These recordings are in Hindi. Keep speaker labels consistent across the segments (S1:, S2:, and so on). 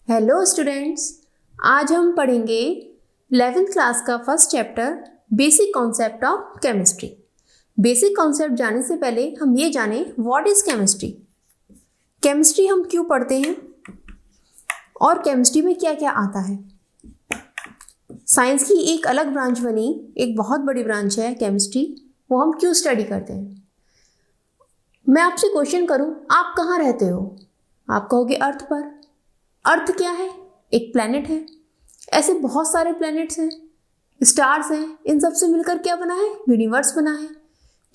S1: हेलो स्टूडेंट्स, आज हम पढ़ेंगे 11th क्लास का first chapter basic concept of chemistry. Basic concept जाने से पहले हम ये जानें व्हाट इज़ केमिस्ट्री। केमिस्ट्री हम क्यों पढ़ते हैं और केमिस्ट्री में क्या क्या आता है। साइंस की एक अलग ब्रांच बनी, एक बहुत बड़ी ब्रांच है केमिस्ट्री, वो हम क्यों स्टडी करते हैं। मैं आपसे क्वेश्चन करूं, आप कहाँ रहते हो? आप कहोगे अर्थ पर। अर्थ क्या है? एक प्लैनेट है। ऐसे बहुत सारे प्लैनेट्स हैं, स्टार्स हैं, इन सब से मिलकर क्या बना है? यूनिवर्स बना है।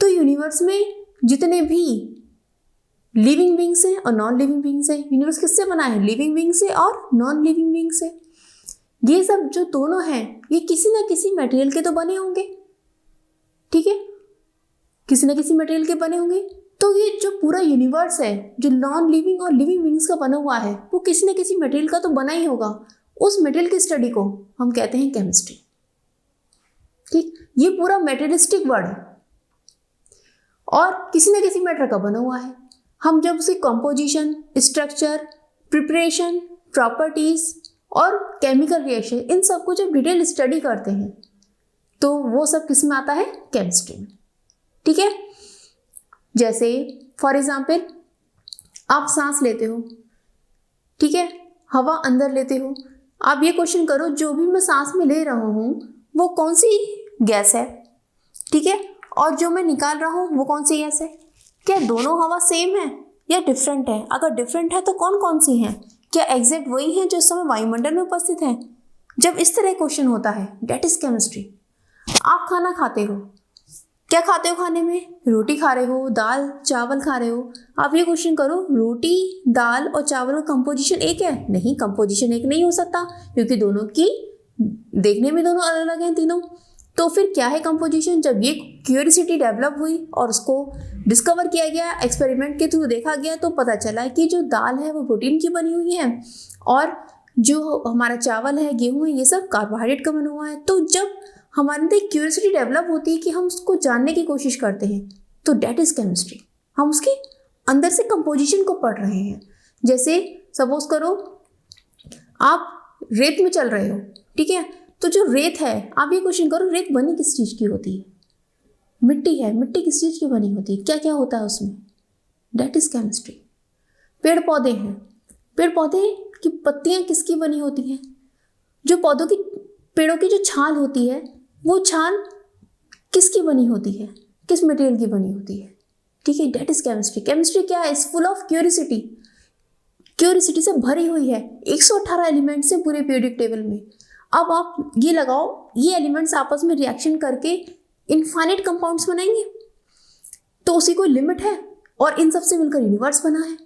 S1: तो यूनिवर्स में जितने भी लिविंग बींग्स हैं और नॉन लिविंग बींग्स हैं, यूनिवर्स किससे बना है? लिविंग बींग से और नॉन लिविंग बींग से। ये सब जो दोनों हैं ये किसी ना किसी मटेरियल के तो बने होंगे, ठीक है, किसी ना किसी मटेरियल के बने होंगे। तो ये जो पूरा यूनिवर्स है जो नॉन लिविंग और लिविंग बींग्स का बना हुआ है वो किसी न किसी मटेरियल का तो बना ही होगा। उस मटेरियल की स्टडी को हम कहते हैं केमिस्ट्री। ठीक, ये पूरा मेटेरियलिस्टिक वर्ड है और किसी न किसी मैटर का बना हुआ है। हम जब उसे कंपोजिशन, स्ट्रक्चर, प्रिपरेशन, प्रॉपर्टीज और केमिकल रिएक्शन, इन सब को जब डिटेल स्टडी करते हैं तो वो सब किस में आता है? केमिस्ट्री में। ठीक है, जैसे फॉर एग्जाम्पल आप सांस लेते हो, ठीक है, हवा अंदर लेते हो। आप ये क्वेश्चन करो, जो भी मैं सांस में ले रहा हूँ वो कौन सी गैस है, ठीक है, और जो मैं निकाल रहा हूँ वो कौन सी गैस है? क्या दोनों हवा सेम है या डिफरेंट है? अगर डिफरेंट है तो कौन कौन सी हैं? क्या एग्जैक्ट वही हैं जो इस समय वायुमंडल में उपस्थित हैं? जब इस तरह क्वेश्चन होता है, डेट इज केमिस्ट्री। आप खाना खाते हो, क्या खाते हो? खाने में रोटी खा रहे हो, दाल चावल खा रहे हो। आप ये क्वेश्चन करो, रोटी दाल और चावल का कंपोजिशन एक है? नहीं, कंपोजिशन एक नहीं हो सकता क्योंकि दोनों की देखने में दोनों अलग अलग हैं तीनों। तो फिर क्या है कंपोजिशन? जब ये क्यूरियोसिटी डेवलप हुई और उसको डिस्कवर किया गया, एक्सपेरिमेंट के थ्रू देखा गया, तो पता चला कि जो दाल है वो प्रोटीन की बनी हुई है और जो हमारा चावल है, गेहूँ है, ये सब कार्बोहाइड्रेट का बना हुआ है। तो जब हमारे अंदर एक क्यूरियोसिटी डेवलप होती है कि हम उसको जानने की कोशिश करते हैं, तो डेट इज केमिस्ट्री। हम उसके अंदर से कंपोजिशन को पढ़ रहे हैं। जैसे सपोज करो आप रेत में चल रहे हो, ठीक है, तो जो रेत है, आप ये क्वेश्चन करो, रेत बनी किस चीज़ की होती है? मिट्टी है, मिट्टी किस चीज़ की बनी होती है? क्या क्या होता है उसमें? That is chemistry. पेड़ पौधे हैं, पेड़ पौधे की पत्तियाँ किसकी बनी होती हैं? जो पौधों की, पेड़ों की जो छाल होती है, वो छाल किसकी बनी होती है? किस मटेरियल की बनी होती है? ठीक है, डेट इज केमिस्ट्री। केमिस्ट्री क्या है? Is full of curiosity, curiosity से भरी हुई है। 118 एलिमेंट्स हैं पूरे पीरियोडिक टेबल में। अब आप ये लगाओ, ये एलिमेंट्स आपस में रिएक्शन करके इनफाइनाइट कंपाउंड्स बनाएंगे, तो उसी कोई लिमिट है, और इन सब से मिलकर यूनिवर्स बना है।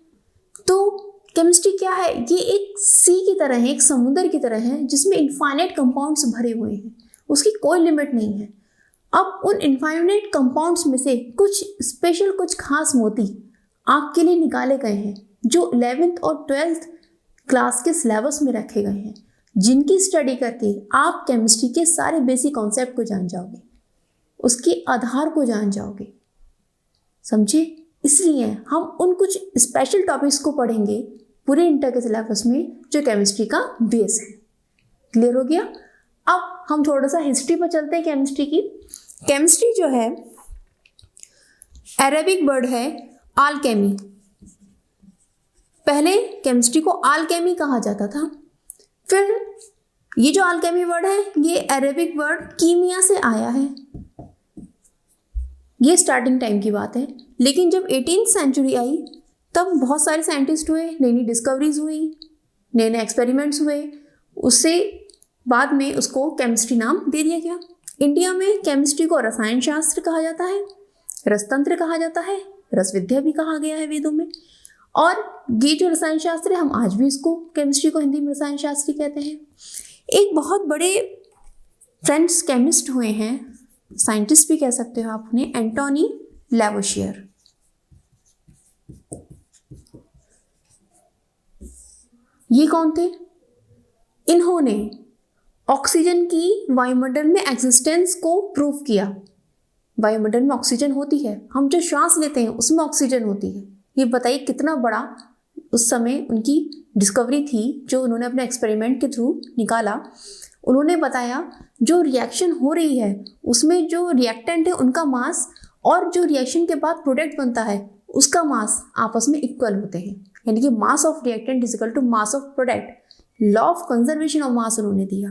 S1: तो केमिस्ट्री क्या है? ये एक सी की तरह है, एक समुद्र की तरह है जिसमें इनफाइनाइट कंपाउंड्स भरे हुए हैं, उसकी कोई लिमिट नहीं है। अब उन इनफाइनाइट कंपाउंड्स में से कुछ स्पेशल, कुछ खास मोती आपके लिए निकाले गए हैं जो 11th और 12th क्लास के सिलेबस में रखे गए हैं, जिनकी स्टडी करके आप केमिस्ट्री के सारे बेसिक कॉन्सेप्ट को जान जाओगे, उसके आधार को जान जाओगे। समझे? इसलिए हम उन कुछ स्पेशल टॉपिक्स को पढ़ेंगे पूरे इंटर के सिलेबस में जो केमिस्ट्री का बेस है। क्लियर हो गया? अब हम थोड़ा सा हिस्ट्री पर चलते हैं केमिस्ट्री की। केमिस्ट्री जो है अरेबिक वर्ड है आलकेमी। पहले केमिस्ट्री को आलकेमी कहा जाता था। फिर ये जो आलकेमी वर्ड है ये अरेबिक वर्ड कीमिया से आया है। ये स्टार्टिंग टाइम की बात है, लेकिन जब 18th सेंचुरी आई तब बहुत सारे साइंटिस्ट हुए, नई नई डिस्कवरीज हुई, नए नए एक्सपेरिमेंट्स हुए, उससे बाद में उसको केमिस्ट्री नाम दे दिया गया। इंडिया में केमिस्ट्री को रसायन शास्त्र कहा जाता है, रसतंत्र कहा जाता है, रस विद्या भी कहा गया है वेदों में। और ये जो रसायन शास्त्र है, हम आज भी इसको, केमिस्ट्री को हिंदी में रसायन शास्त्री कहते हैं। एक बहुत बड़े फ्रेंच केमिस्ट हुए हैं, साइंटिस्ट भी कह सकते हो आप उन्हें, एंटोनी लैवोशियर। ये कौन थे? इन्होंने ऑक्सीजन की वायुमंडल में एग्जिस्टेंस को प्रूव किया। वायुमंडल में ऑक्सीजन होती है, हम जो श्वास लेते हैं उसमें ऑक्सीजन होती है। ये बताइए कितना बड़ा उस समय उनकी डिस्कवरी थी जो उन्होंने अपने एक्सपेरिमेंट के थ्रू निकाला। उन्होंने बताया जो रिएक्शन हो रही है उसमें जो रिएक्टेंट है उनका मास और जो रिएक्शन के बाद प्रोडक्ट बनता है उसका मास आपस में इक्वल होते हैं, यानी कि mass of reactant is equal to mass of product. Law of conservation of mass उन्होंने दिया।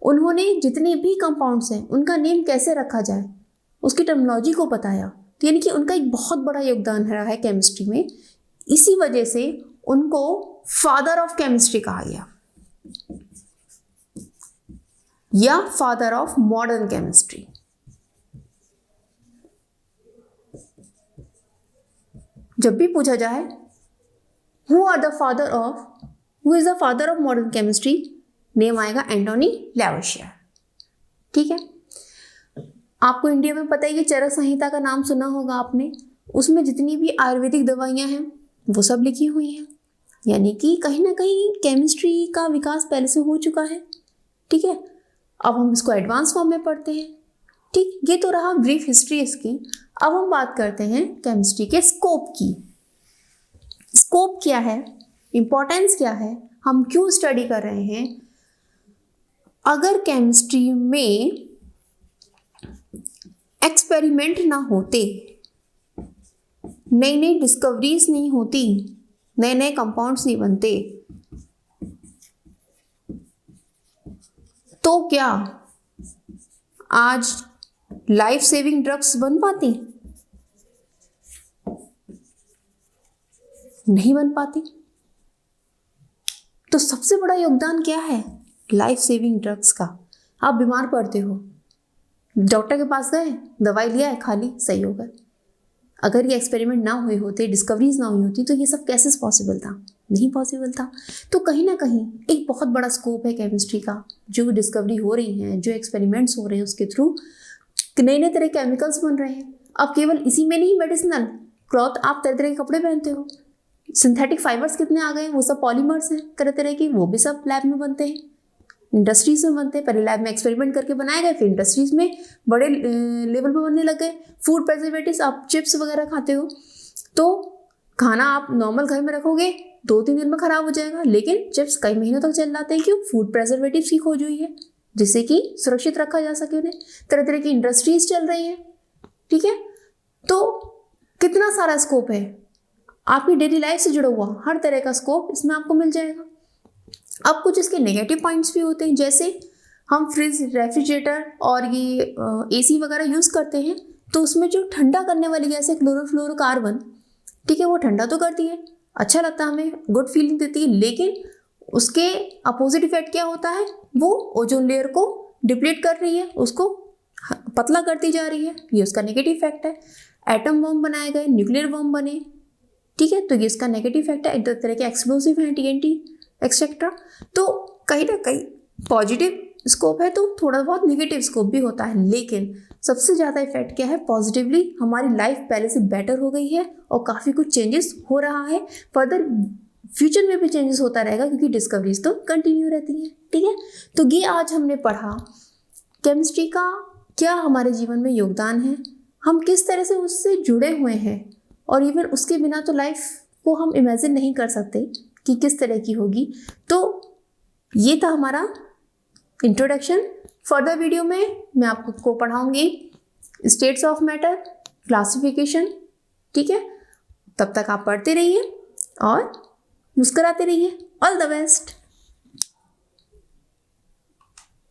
S1: उन्होंने जितने भी कंपाउंड्स हैं उनका नेम कैसे रखा जाए उसकी टर्मिनोलॉजी को बताया। तो यानी कि उनका एक बहुत बड़ा योगदान रहा है केमिस्ट्री में। इसी वजह से उनको फादर ऑफ केमिस्ट्री कहा गया या फादर ऑफ मॉडर्न केमिस्ट्री। जब भी पूछा जाए who is the father of modern chemistry, name आएगा एंटोनी लैवोसियर। ठीक है, आपको इंडिया में पता है कि चरक संहिता का नाम सुना होगा आपने। उसमें जितनी भी आयुर्वेदिक दवाइयां हैं वो सब लिखी हुई हैं, यानी कि कहीं ना कहीं केमिस्ट्री का विकास पहले से हो चुका है। ठीक है, अब हम इसको एडवांस फॉर्म में पढ़ते हैं। ठीक, ये तो रहा ब्रीफ हिस्ट्री इसकी। अब हम बात करते हैं केमिस्ट्री के स्कोप की। स्कोप क्या है, इंपॉर्टेंस क्या है, हम क्यों स्टडी कर रहे हैं। अगर केमिस्ट्री में एक्सपेरिमेंट ना होते, नई नई डिस्कवरीज नहीं होती, नए नए कंपाउंड्स नहीं बनते, तो क्या आज लाइफ सेविंग ड्रग्स बन पाती? नहीं बन पाती। तो सबसे बड़ा योगदान क्या है लाइफ सेविंग ड्रग्स का। आप बीमार पड़ते हो, डॉक्टर के पास गए, दवाई लिया है, खा ली, सही हो गए। अगर ये एक्सपेरिमेंट ना हुए होते, डिस्कवरीज ना हुई होती, तो ये सब कैसे पॉसिबल था? नहीं पॉसिबल था। तो कहीं ना कहीं एक बहुत बड़ा स्कोप है केमिस्ट्री का। जो डिस्कवरी हो रही हैं, जो एक्सपेरिमेंट्स हो रहे हैं, उसके थ्रू नए नए तरह के केमिकल्स बन रहे हैं। अब केवल इसी में नहीं, मेडिसिनल क्लॉथ, आप तरह तरह के कपड़े पहनते हो, सिंथेटिक फाइबर्स कितने आ गए हैं, वो सब पॉलीमर्स हैं तरह तरह के, वो भी सब लैब में बनते हैं, इंडस्ट्रीज में बनते हैं। पहले लैब में एक्सपेरिमेंट करके बनाए गए, फिर इंडस्ट्रीज में बड़े लेवल पर बनने लग गए। फूड प्रिजर्वेटिव्स, आप चिप्स वगैरह खाते हो तो खाना आप नॉर्मल घर में रखोगे 2-3 दिन में खराब हो जाएगा, लेकिन चिप्स कई महीनों तक चल जाते हैं। क्यों? फूड प्रिजर्वेटिव्स की खोज हुई है जिससे कि सुरक्षित रखा जा सके उन्हें। तरह तरह की इंडस्ट्रीज चल रही हैं। ठीक है, तो कितना सारा स्कोप है, आपकी डेली लाइफ से जुड़ा हुआ हर तरह का स्कोप इसमें आपको मिल जाएगा। अब कुछ इसके नेगेटिव पॉइंट्स भी होते हैं, जैसे हम फ्रिज, रेफ्रिजरेटर और ये एसी वगैरह यूज़ करते हैं, तो उसमें जो ठंडा करने वाली गैस है क्लोरोफ्लोरोकार्बन, ठीक है, वो ठंडा तो करती है, अच्छा लगता है, हमें गुड फीलिंग देती है, लेकिन उसके अपोजिट इफेक्ट क्या होता है, वो ओजोन लेयर को डिप्लीट कर रही है, उसको पतला करती जा रही है। ये उसका नेगेटिव इफेक्ट है। एटम बम बनाए गए, न्यूक्लियर बम बने, ठीक है, तो ये इसका नेगेटिव इफेक्ट है। एक तरह के एक्सप्लोसिव हैं, TNT एक्सेट्रा। तो कहीं ना कहीं पॉजिटिव स्कोप है तो थोड़ा बहुत नेगेटिव स्कोप भी होता है, लेकिन सबसे ज़्यादा इफेक्ट क्या है, पॉजिटिवली हमारी लाइफ पहले से बेटर हो गई है और काफ़ी कुछ चेंजेस हो रहा है। फर्दर फ्यूचर में भी चेंजेस होता रहेगा क्योंकि डिस्कवरीज तो कंटिन्यू रहती हैं। ठीक है, तो ये आज हमने पढ़ा केमिस्ट्री का क्या हमारे जीवन में योगदान है, हम किस तरह से उससे जुड़े हुए हैं, और इवन उसके बिना तो लाइफ को हम इमेजिन नहीं कर सकते कि किस तरह की होगी। तो ये था हमारा इंट्रोडक्शन। फर्दर वीडियो में मैं आपको पढ़ाऊंगी स्टेट्स ऑफ मैटर, क्लासिफिकेशन। ठीक है, तब तक आप पढ़ते रहिए और मुस्कुराते रहिए। All the best.